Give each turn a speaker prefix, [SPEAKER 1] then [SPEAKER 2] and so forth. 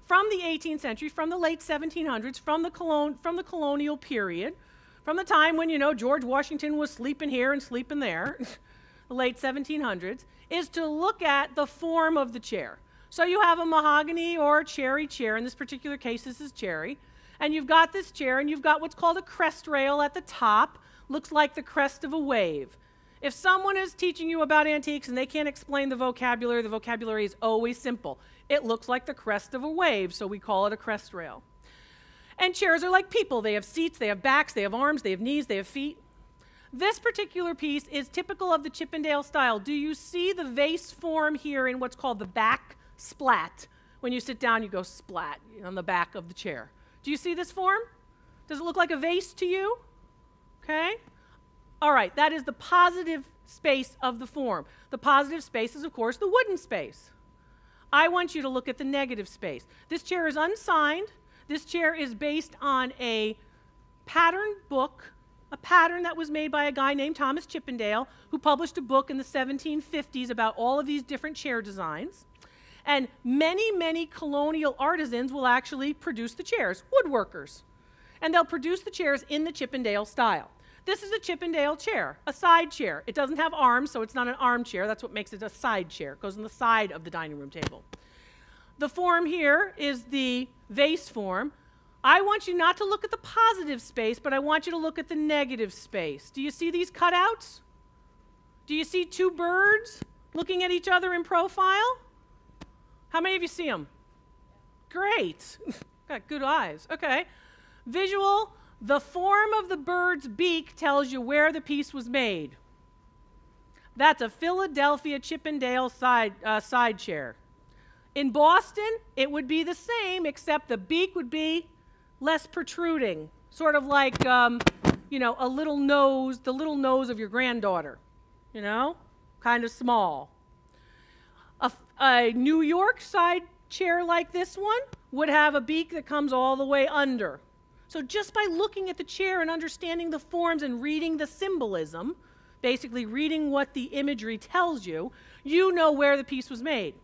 [SPEAKER 1] from the 18th century, from the late 1700s, from the colonial period, from the time when, you know, George Washington was sleeping here and sleeping there, the late 1700s, is to look at the form of the chair. So you have a mahogany or cherry chair. In this particular case, this is cherry. And you've got this chair, and you've got what's called a crest rail at the top. Looks like the crest of a wave. If someone is teaching you about antiques and they can't explain the vocabulary is always simple. It looks like the crest of a wave, so we call it a crest rail. And chairs are like people. They have seats, they have backs, they have arms, they have knees, they have feet. This particular piece is typical of the Chippendale style. Do you see the vase form here in what's called the back splat? When you sit down, you go splat on the back of the chair. Do you see this form? Does it look like a vase to you? Okay. All right, that is the positive space of the form. The positive space is, of course, the wooden space. I want you to look at the negative space. This chair is unsigned. This chair is based on a pattern book, a pattern that was made by a guy named Thomas Chippendale, who published a book in the 1750s about all of these different chair designs. And many, many colonial artisans will actually produce the chairs, woodworkers. And they'll produce the chairs in the Chippendale style. This is a Chippendale chair, a side chair. It doesn't have arms, so it's not an armchair. That's what makes it a side chair. It goes on the side of the dining room table. The form here is the vase form. I want you not to look at the positive space, but I want you to look at the negative space. Do you see these cutouts? Do you see two birds looking at each other in profile? How many of you see them? Great. Got good eyes. Okay. Visual. The form of the bird's beak tells you where the piece was made. That's a Philadelphia Chippendale side chair. In Boston, it would be the same, except the beak would be less protruding, sort of like, you know, a little nose, the little nose of your granddaughter, you know, kind of small. A New York side chair like this one would have a beak that comes all the way under. So just by looking at the chair and understanding the forms and reading the symbolism, basically reading what the imagery tells you, you know where the piece was made.